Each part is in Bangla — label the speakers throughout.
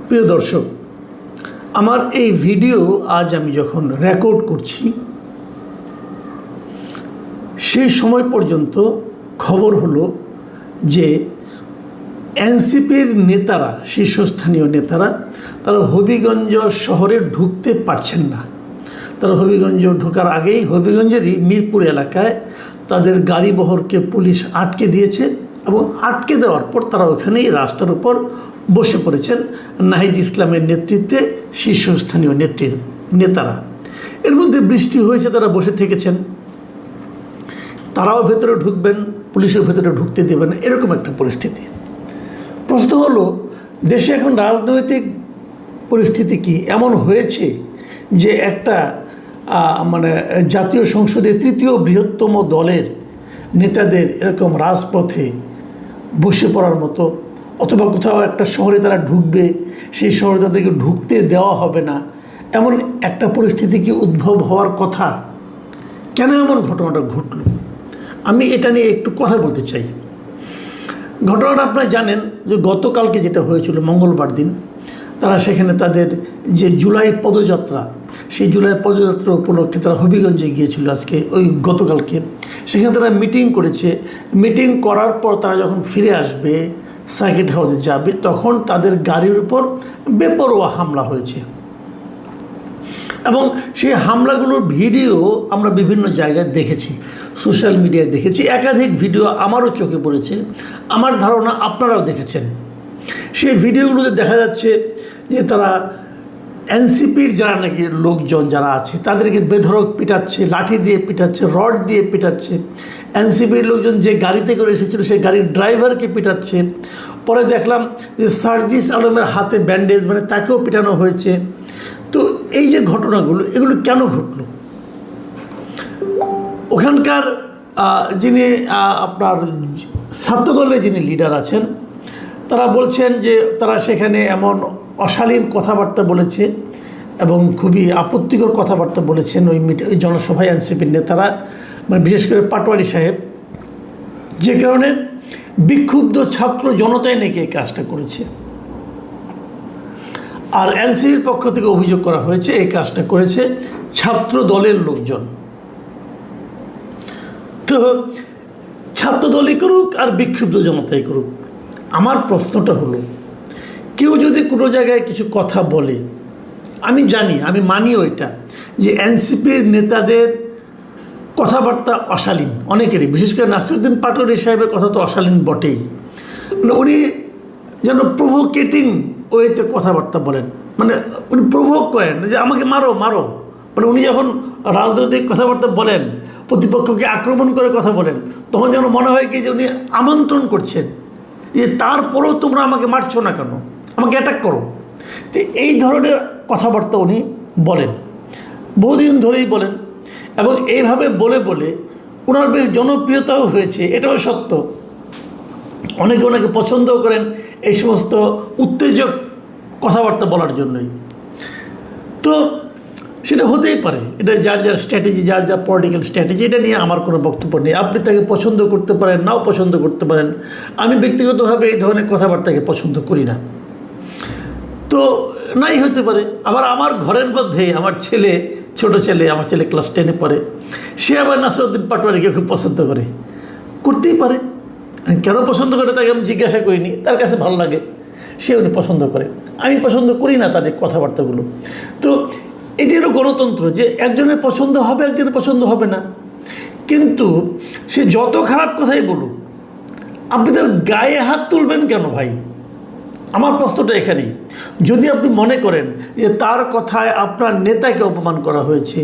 Speaker 1: প্রিয় দর্শক, আমার এই ভিডিও আজ আমি যখন রেকর্ড করছি সেই সময় পর্যন্ত খবর হলো যে এনসিপির নেতারা, শীর্ষস্থানীয় নেতারা, তারা হবিগঞ্জ শহরে ঢুকতে পারছেন না। তারা হবিগঞ্জ ঢোকার আগেই হবিগঞ্জেরই মিরপুর এলাকায় তাদের গাড়িবহরকে পুলিশ আটকে দিয়েছে এবং আটকে দেওয়ার পর তারা ওখানেই রাস্তার উপর বসে পড়েছেন নাহিদ ইসলামের নেতৃত্বে শীর্ষস্থানীয় নেতারা। এর মধ্যে বৃষ্টি হয়েছে, তারা বসে থেকেছেন। তারাও ভেতরে ঢুকবেন, পুলিশের ভেতরে ঢুকতে দেবেন না, এরকম একটা পরিস্থিতি। প্রশ্ন হলো, দেশে এখন রাজনৈতিক পরিস্থিতি কি এমন হয়েছে যে একটা জাতীয় সংসদে তৃতীয় বৃহত্তম দলের নেতাদের এরকম রাজপথে বসে পড়ার মতো, অথবা কোথাও একটা শহরে তারা ঢুকবে, সেই শহরে তাদেরকে ঢুকতে দেওয়া হবে না, এমন একটা পরিস্থিতি কি উদ্ভব হওয়ার কথা? কেন এমন ঘটনাটা ঘটল? আমি এটা নিয়ে একটু কথা বলতে চাই। ঘটনাটা আপনারা জানেন যে গতকালকে যেটা হয়েছিল, মঙ্গলবার দিন, তারা সেখানে তাদের যে জুলাই পদযাত্রা, সেই জুলাই পদযাত্রা উপলক্ষে তারা হবিগঞ্জে গিয়েছিল গতকালকে। সেখানে তারা মিটিং করেছে। মিটিং করার পর তারা যখন ফিরে আসবে, সার্কিট হাউসে যাবে, তখন তাদের গাড়ির উপর বেপরোয়া হামলা হয়েছে এবং সেই হামলাগুলোর ভিডিও আমরা বিভিন্ন জায়গায় দেখেছি, সোশ্যাল মিডিয়ায় দেখেছি। একাধিক ভিডিও আমারও চোখে পড়েছে, আমার ধারণা আপনারাও দেখেছেন। সেই ভিডিওগুলোতে দেখা যাচ্ছে যে তারা এনসিপির যারা নাকি লোকজন যারা আছে তাদেরকে বেধড়ক পিটাচ্ছে, লাঠি দিয়ে পিটাচ্ছে, রড দিয়ে পিটাচ্ছে। এনসিপির লোকজন যে গাড়িতে করে এসেছিল সেই গাড়ির ড্রাইভারকে পিটাচ্ছে। পরে দেখলাম যে সার্জিস আলমের হাতে ব্যান্ডেজ, তাকেও পিটানো হয়েছে। তো এই যে ঘটনাগুলো, এগুলো কেন ঘটলো? ওখানকার যিনি আপনার ছাত্রদলের যিনি লিডার আছেন, তারা বলছেন যে তারা সেখানে এমন অশালীন কথাবার্তা বলেছে এবং খুবই আপত্তিকর কথাবার্তা বলেছেন ওই জনসভায় এনসিপির নেতারা, বিশেষ করে পাটোয়ারি সাহেব, যে কারণে বিক্ষুব্ধ ছাত্র জনতায় নাকি এই কাজটা করেছে। আর এনসিপির পক্ষ থেকে অভিযোগ করা হয়েছে এই কাজটা করেছে ছাত্র দলের লোকজন। তো ছাত্র দলই করুক আর বিক্ষুব্ধ জনতাই করুক, আমার প্রশ্নটা হলো, কেউ যদি কোনো জায়গায় কিছু কথা বলে, আমি জানি, আমি মানিও এটা, যে এনসিপির নেতাদের কথাবার্তা অশালীন অনেকেরই, বিশেষ করে নাসিরউদ্দিন পাটোয়ারি সাহেবের কথা তো অশালীন বটেই। উনি যেন প্রভোকেটিং ওয়েতে কথাবার্তা বলেন, উনি প্রভোগ করেন যে আমাকে মারো মারো। উনি যখন রাজনৈতিক কথাবার্তা বলেন, প্রতিপক্ষকে আক্রমণ করে কথা বলেন, তখন যেন মনে হয় কি যে উনি আমন্ত্রণ করছেন যে তারপরেও তোমরা আমাকে মারছো না কেন, আমাকে অ্যাটাক করো। তো এই ধরনের কথাবার্তা উনি বলেন, বহুদিন ধরেই বলেন, এবং এইভাবে বলে বলে ওনার বেশ জনপ্রিয়তাও হয়েছে, এটাও সত্য। অনেকে ওনাকে পছন্দও করেন এই সমস্ত উত্তেজক কথাবার্তা বলার জন্যই। তো সেটা হতেই পারে, এটা যার যার স্ট্র্যাটেজি, যার যার পলিটিক্যাল স্ট্র্যাটেজি, এটা নিয়ে আমার কোনো বক্তব্য নেই। আপনি তাকে পছন্দ করতে পারেন, নাও পছন্দ করতে পারেন। আমি ব্যক্তিগতভাবে এই ধরনের কথাবার্তাকে পছন্দ করি না। তো নাই হতে পারে। আবার আমার ঘরের মধ্যে আমার ছেলে, ছোট ছেলে, আমার ছেলে ক্লাস 10-এ পড়ে, সে আবার নাসিরউদ্দিন পাটোয়ারিকে খুব পছন্দ করে, করতেই পারে। কেন পছন্দ করে তাকে আমি জিজ্ঞাসা করিনি, তার কাছে ভালো লাগে, সে উনি পছন্দ করে। আমি পছন্দ করি না তাদের কথাবার্তাগুলো। তো এটি হলো গণতন্ত্র, যে একজনের পছন্দ হবে, একজনের পছন্দ হবে না। কিন্তু সে যত খারাপ কথাই বলুক, আপনি তার গায়ে হাত তুলবেন কেন ভাই? আমার প্রশ্নটা এখানেই। যদি আপনি মনে করেন যে তার কথায় আপনার নেতাকে অপমান করা হয়েছে,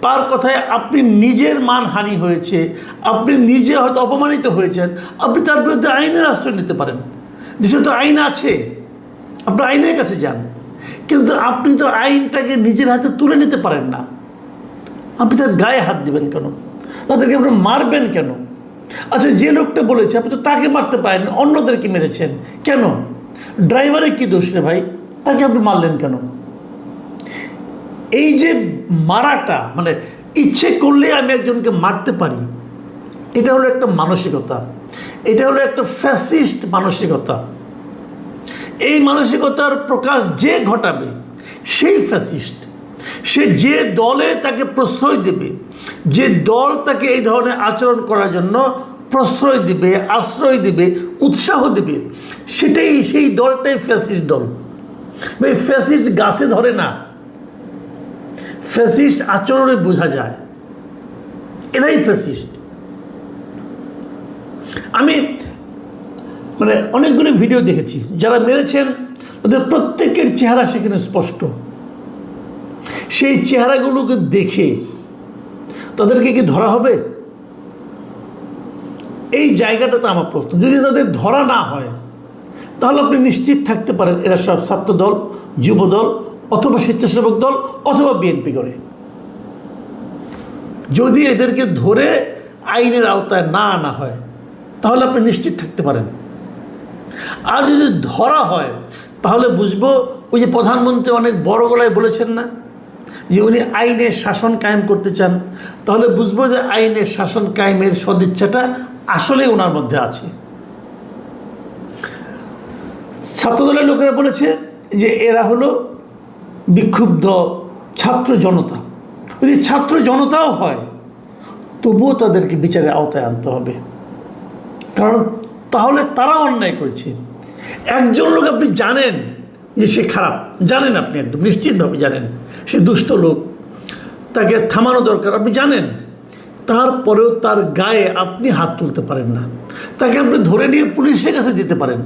Speaker 1: তার কথায় আপনি নিজের মানহানি হয়েছে, আপনি নিজে হয়তো অপমানিত হয়েছেন, আপনি তার বিরুদ্ধে আইনের আশ্রয় নিতে পারেন। দেশে তো আইন আছে, আপনার আইনের কাছে যান। কিন্তু আপনি তো আইনটাকে নিজের হাতে তুলে নিতে পারেন না। আপনি তার গায়ে হাত দিবেন কেন? তাদেরকে আপনি মারবেন কেন? আচ্ছা, যে লোকটা বলেছে আপনি তো তাকে মারতে পারেন, অন্যদেরকে মেরেছেন কেন? ড্রাইভারের কি দোষ রে ভাই? তাকে আপনি মারলেন কেন? এই যে মারাটা, ইচ্ছে করলে আমি একজনকে মারতে পারি, এটা হলো একটা মানসিকতা, এটা হলো একটা ফ্যাসিস্ট মানসিকতা। এই মানসিকতার প্রকাশ যে ঘটাবে সেই ফ্যাসিস্ট। সে যে দলে তাকে প্রশ্রয় দেবে, যে দল তাকে এই ধরনের আচরণ করার জন্য প্রশ্রয় দিবে, আশ্রয় দিবে, উৎসাহ দেবে, সেই দলটাই ফ্যাসিস্ট দল। ভাই, ফ্যাসিস্ট গাছে ধরে না, ফ্যাসিস্ট আচরণে বোঝা যায়, এরাই ফ্যাসিস্ট। আমি অনেকগুলো ভিডিও দেখেছি, যারা মেরেছেন তাদের প্রত্যেকের চেহারা সেখানে স্পষ্ট। সেই চেহারাগুলোকে দেখে তাদেরকে কি ধরা হবে? এই জায়গাটাতে আমার প্রশ্ন। যদি তাদের ধরা না হয় তাহলে আপনি নিশ্চিত থাকতে পারেন এরা সব ছাত্র দল, যুব দল, অথবা স্বেচ্ছাসেবক দল, অথবা বিএনপি করে। যদি এদেরকে ধরে আইনের আওতায় না আনা হয় তাহলে আপনি নিশ্চিত থাকতে পারেন। আর যদি ধরা হয় তাহলে বুঝবো, ওই যে প্রধানমন্ত্রী অনেক বড় গলায় বলেছেন না যে উনি আইনের শাসন কায়েম করতে চান, তাহলে বুঝবো যে আইনের শাসন কায়েমের সদিচ্ছাটা আসলে ওনার মধ্যে আছে। ছাত্রদলের লোকেরা বলেছে যে এরা হলো বিক্ষুব্ধ ছাত্র জনতা। যদি ছাত্র জনতাও হয় তবুও তাদেরকে বিচারের আওতায় আনতে হবে, কারণ তাহলে তারা অন্যায় করেছে। একজন লোক আপনি জানেন যে সে খারাপ, জানেন, আপনি একদম নিশ্চিতভাবে জানেন সে দুষ্ট লোক, তাকে থামানো দরকার, আপনি জানেন, তারপরেও তার গায়ে আপনি হাত তুলতে পারেন না। তাকে আপনি ধরে নিয়ে পুলিশের কাছে দিতে পারেন,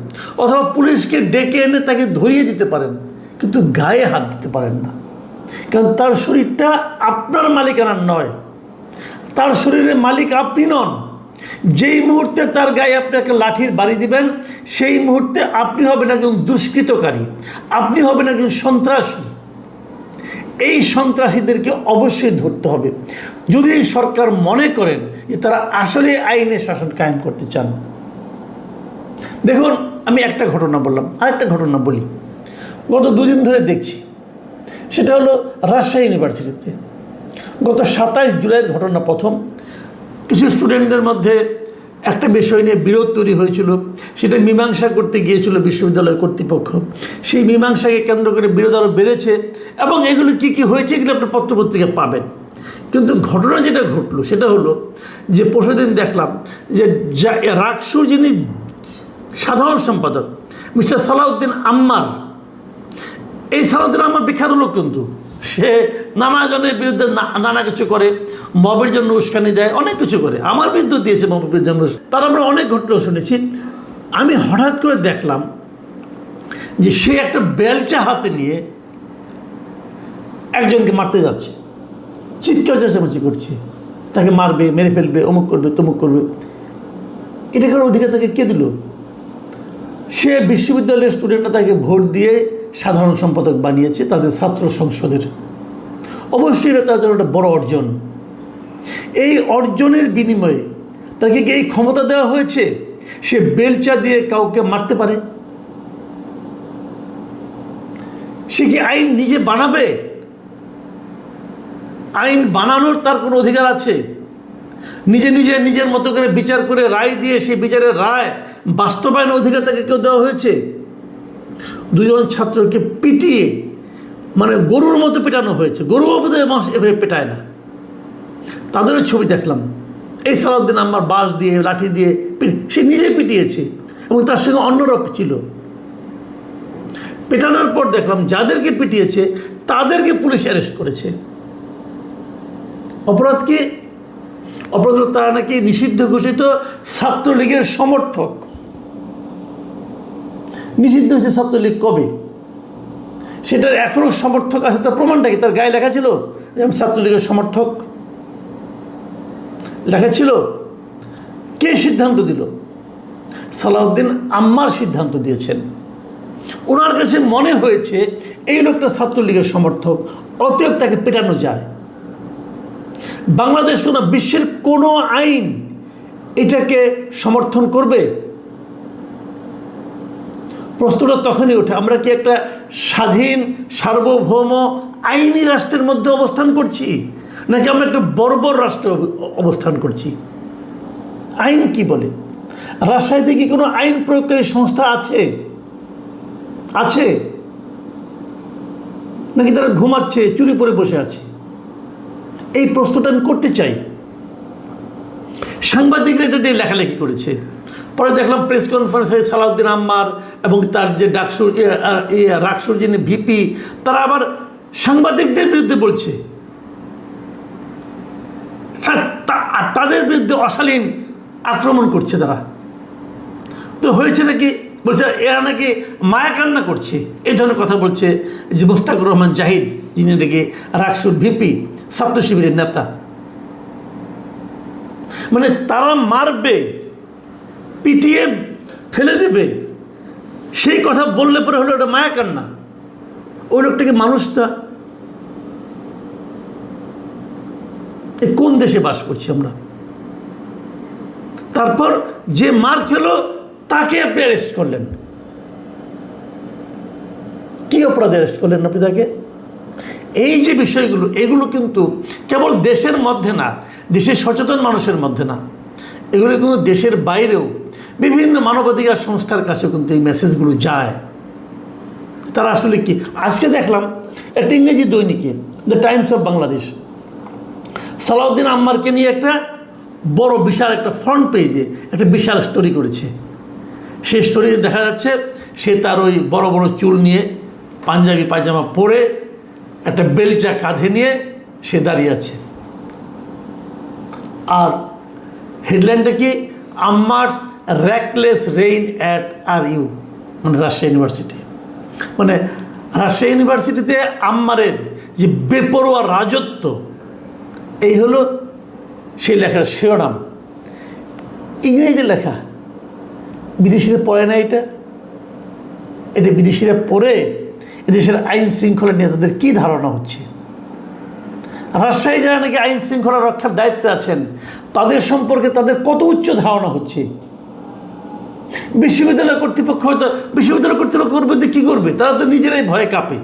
Speaker 1: অথবা পুলিশকে ডেকে এনে তাকে ধরিয়ে দিতে পারেন, কিন্তু গায়ে হাত দিতে পারেন না, কারণ তার শরীরটা আপনার মালিকানার নয়, তার শরীরের মালিক আপনি নন। যেই মুহূর্তে তার গায়ে আপনি একটা লাঠির বাড়ি দিবেন, সেই মুহূর্তে আপনি হবেন একজন দুষ্কৃতকারী, আপনি হবেন একজন সন্ত্রাসী। এই সন্ত্রাসীদেরকে অবশ্যই ধরতে হবে, যদি সরকার মনে করেন যে তারা আসলে আইনের শাসন কায়েম করতে চান। দেখুন, আমি একটা ঘটনা বললাম, আরেকটা ঘটনা বলি। গত দুদিন ধরে দেখছি, সেটা হলো রাজশাহী ইউনিভার্সিটিতে গত 27 জুলাইয়ের ঘটনা। প্রথম কিছু স্টুডেন্টদের মধ্যে একটা বিষয় নিয়ে বিরোধ তৈরি হয়েছিল, সেটা মীমাংসা করতে গিয়েছিল বিশ্ববিদ্যালয় কর্তৃপক্ষ। সেই মীমাংসাকে কেন্দ্র করে বিরোধ আরও বেড়েছে, এবং এগুলো কী কী হয়েছে এগুলো আপনার পত্রপত্রিকা পাবেন। কিন্তু ঘটনা যেটা ঘটলো সেটা হলো যে পরশুদিন দেখলাম যে রাকসুর যিনি সাধারণ সম্পাদক মিস্টার সালাউদ্দিন আম্মার, এই সালাউদ্দিন আম্মার বিখ্যাত লোক, কিন্তু সে নানা জনের বিরুদ্ধে নানা কিছু করে, মবের জন্য উস্কানি দেয়, অনেক কিছু করে। আমার বিরুদ্ধে দিয়েছে মবের জন্য, তার আমরা অনেক ঘটনা শুনেছি। আমি হঠাৎ করে দেখলাম যে সে একটা বেলচা হাতে নিয়ে একজনকে মারতে যাচ্ছে, চিৎকার চেঁচামেচি করছে, তাকে মারবে, মেরে ফেলবে, অমুক করবে, তমুক করবে। এটাকার অধিকার তাকে কে দিল? সে বিশ্ববিদ্যালয়ের স্টুডেন্টরা তাকে ভোট দিয়ে সাধারণ সম্পাদক বানিয়েছে তাদের ছাত্র সংসদের। অবশ্যই এটা তাদের একটা বড় অর্জন। এই অর্জনের বিনিময়ে তাকে কি এই ক্ষমতা দেওয়া হয়েছে সে বেলচা দিয়ে কাউকে মারতে পারে? সে কি আইন নিজে বানাবে? আইন বানানোর তার কোনো অধিকার আছে? নিজের মতো করে বিচার করে রায় দিয়ে সেই বিচারের রায় বাস্তবায়ন অধিকার তাকে কেউ দেওয়া হয়েছে? দুজন ছাত্রকে পিটিয়ে, গরুর মতো পেটানো হয়েছে। গরুও বোধহয় মানুষ এভাবে পেটায় না। তাদেরও ছবি দেখলাম। এই সালাউদ্দিন আম্মার বাঁশ দিয়ে, লাঠি দিয়ে সে নিজে পিটিয়েছে, এবং তার সঙ্গে অন্যরা ছিল। পেটানোর পর দেখলাম যাদেরকে পিটিয়েছে তাদেরকে পুলিশ অ্যারেস্ট করেছে। অপরাধ কি? অপরাধ হলো তারা নাকি নিষিদ্ধ ঘোষিত ছাত্রলীগের সমর্থক। নিষিদ্ধ হয়েছে ছাত্রলীগ কবে? সেটার এখনও সমর্থক আছে, তার প্রমাণটা কি? তার গায়ে লেখা ছিল যে আমি ছাত্রলীগের সমর্থক, লেখা ছিল। কে সিদ্ধান্ত দিল? সালাউদ্দিন আম্মার সিদ্ধান্ত দিয়েছেন। ওনার কাছে মনে হয়েছে এই লোকটা ছাত্রলীগের সমর্থক, অতএব তাকে পেটানো যায়। বাংলাদেশ কোনো বিশ্বের কোনো আইন এটাকে সমর্থন করবে? প্রশ্নটা তখনই ওঠে, আমরা কি একটা স্বাধীন সার্বভৌম আইনি রাষ্ট্রের মধ্যে অবস্থান করছি, নাকি আমরা একটা বর্বর রাষ্ট্রে অবস্থান করছি? আইন কি বলে? রাজশাহীতে কি কোনো আইন প্রয়োগকারী সংস্থা আছে? আছে নাকি তারা ঘুমাচ্ছে, চুরি পরে বসে আছে? এই প্রশ্নটা আমি করতে চাই। সাংবাদিকরা এটা নিয়ে লেখালেখি করেছে। পরে দেখলাম প্রেস কনফারেন্সে সালাউদ্দিন আম্মার এবং তার যে রাকসুর যিনি ভিপি, তারা আবার সাংবাদিকদের বিরুদ্ধে বলছে, তাদের বিরুদ্ধে অশালীন আক্রমণ করছে তারা। তো হয়েছে নাকি, বলছে এরা নাকি মায়া কান্না করছে, এই ধরনের কথা বলছে যে মোস্তাকুর রহমান জাহিদ, যিনি নাকি রাকসুর ভিপি, ছাত্র শিবিরের নেতা। মানে তারা মারবে, পিটিয়ে ফেলে দেবে, সেই কথা বললে পরে হলো ওটা মায়া কান্না। ওই লোকটাকে মানুষটা, কোন দেশে বাস করছি আমরা? তারপর যে মার খেলো তাকে আপনি অ্যারেস্ট করলেন, কি অপরাধে অ্যারেস্ট করলেন আপনি তাকে? এই যে বিষয়গুলো, এগুলো কিন্তু কেবল দেশের মধ্যে না, দেশের সচেতন মানুষের মধ্যে না, এগুলো কিন্তু দেশের বাইরেও বিভিন্ন মানবাধিকার সংস্থার কাছে কিন্তু এই মেসেজগুলো যায়। তারা আসলে কি, আজকে দেখলাম একটা ইংরেজি দৈনিকে, দ্য টাইমস অফ বাংলাদেশ, সালাউদ্দিন আম্মারকে নিয়ে একটা বড় বিশাল একটা ফ্রন্ট পেজে একটা বিশাল স্টোরি করেছে। সেই স্টোরি দেখা যাচ্ছে সে তার ওই বড় বড় চুল নিয়ে, পাঞ্জাবি পায়জামা পরে, একটা বেলচা কাঁধে নিয়ে সে দাঁড়িয়ে আছে। আর হেডলাইনটা কি, আম্মার্স র্যাকলেস রেইন অ্যাট RU, মানে রাজশাহী ইউনিভার্সিটি। মানে রাজশাহী ইউনিভার্সিটিতে আম্মারের যে বেপরোয়া রাজত্ব, এই হলো সেই লেখার শিরোনাম। ইংরেজিতে লেখা, বিদেশিরা পড়ে না এটা বিদেশিরা পড়ে এদেশের আইন শৃঙ্খলা নিয়ে তাদের কী ধারণা হচ্ছে। রাজশাহী যারা নাকি আইন শৃঙ্খলা রক্ষার দায়িত্বে আছেন, তাদের সম্পর্কে তাদের কত উচ্চ ধারণা হচ্ছে। বিশ্ববিদ্যালয় কর্তৃপক্ষ হয়তো, বিশ্ববিদ্যালয় কর্তৃপক্ষ করবে তো কী করবে, তারা তো নিজেরাই ভয়ে কাঁপে।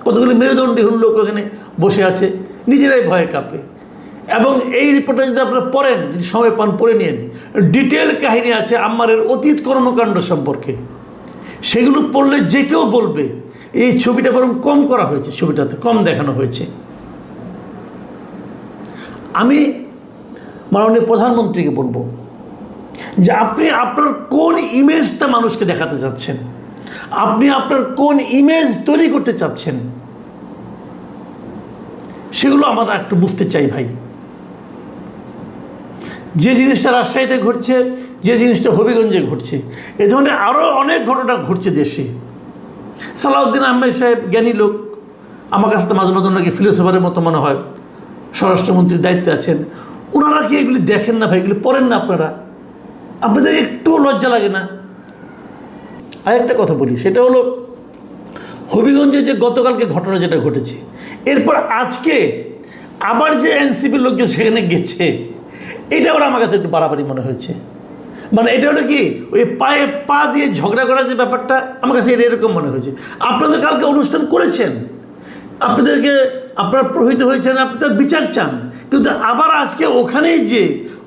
Speaker 1: কতগুলি মেরুদণ্ডহীন লোক ওখানে বসে আছে, নিজেরাই ভয়ে কাঁপে। এবং এই রিপোর্টটা যদি আপনারা পড়েন, যদি সময় পান পড়ে নিন, ডিটেল কাহিনী আছে আম্মারের অতীত কর্মকাণ্ড সম্পর্কে। সেগুলো পড়লে যে কেউ বলবে এই ছবিটা বরং কম করা হয়েছে, ছবিটাতে কম দেখানো হয়েছে। আমি মাননীয় প্রধানমন্ত্রীকে বলবো যে আপনি আপনার কোন ইমেজটা মানুষকে দেখাতে চাচ্ছেন, আপনি আপনার কোন ইমেজ তৈরি করতে চাচ্ছেন, সেগুলো আমরা একটু বুঝতে চাই ভাই। যে জিনিসটা রাজশাহীতে ঘটছে, যে জিনিসটা হবিগঞ্জে ঘটছে, এ ধরনের আরও অনেক ঘটনা ঘটছে দেশে। সালাউদ্দিন আহমেদ সাহেব জ্ঞানী লোক, আমার কাছে তো মাঝে মাঝে ওনাকে ফিলোসফারের মতো মনে হয়, স্বরাষ্ট্রমন্ত্রীর দায়িত্বে আছেন। ওনারা কি এগুলি দেখেন না ভাই? এগুলি পড়েন না আপনারা? আপনাদের একটুও লজ্জা লাগে না? আরেকটা কথা বলি, সেটা হলো হবিগঞ্জে যে গতকালকে ঘটনা যেটা ঘটেছে, এরপর আজকে আবার যে এনসিপির লোকজন সেখানে গেছে, এটা ওরা আমার কাছে একটু বাড়াবাড়ি মনে হয়েছে। মানে এটা হলো কি, ওই পায়ে পা দিয়ে ঝগড়া করার যে ব্যাপারটা, আমার কাছে এটা এরকম মনে হয়েছে। আপনাদের কালকে অনুষ্ঠান করেছেন, আপনাদেরকে আপনারা প্রহিত হয়েছেন, আপনি তার বিচার চান, কিন্তু আবার আজকে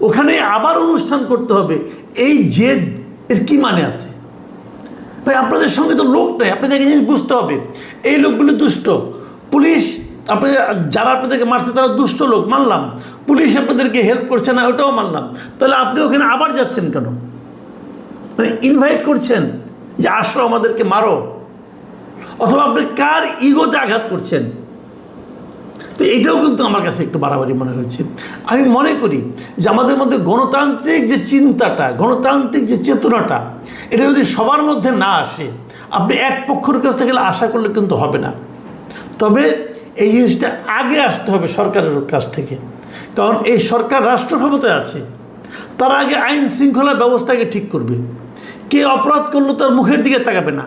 Speaker 1: ওখানেই আবার অনুষ্ঠান করতে হবে, এই জেদ, এর কী মানে আছে ভাই? আপনাদের সঙ্গে তো লোক নেই, আপনাদেরকে জিনিস বুঝতে হবে, এই লোকগুলো দুষ্ট। পুলিশ যারা আপনাদেরকে মারছে তারা দুষ্ট লোক, মানলাম। পুলিশ আপনাদেরকে হেল্প করছে না, ওটাও মানলাম। তাহলে আপনি ওখানে আবার যাচ্ছেন কেন? মানে ইনভাইট করছেন যে আসো আমাদেরকে মারো, অথবা আপনি কার ইগোতে আঘাত করছেন? তো এটাও কিন্তু আমার কাছে একটু বাড়াবাড়ি মনে হয়েছে। আমি মনে করি যে আমাদের মধ্যে গণতান্ত্রিক যে চিন্তাটা, গণতান্ত্রিক যে চেতনাটা, এটা যদি সবার মধ্যে না আসে, আপনি এক পক্ষের কাছ থেকে আশা করলে কিন্তু হবে না। তবে এই জিনিসটা আগে আসতে হবে সরকারের কাছ থেকে, কারণ এই সরকার রাষ্ট্র ক্ষমতায় আছে। তারা আগে আইন শৃঙ্খলা ব্যবস্থাকে ঠিক করবে। কে অপরাধ করলো তার মুখের দিকে তাকাবে না,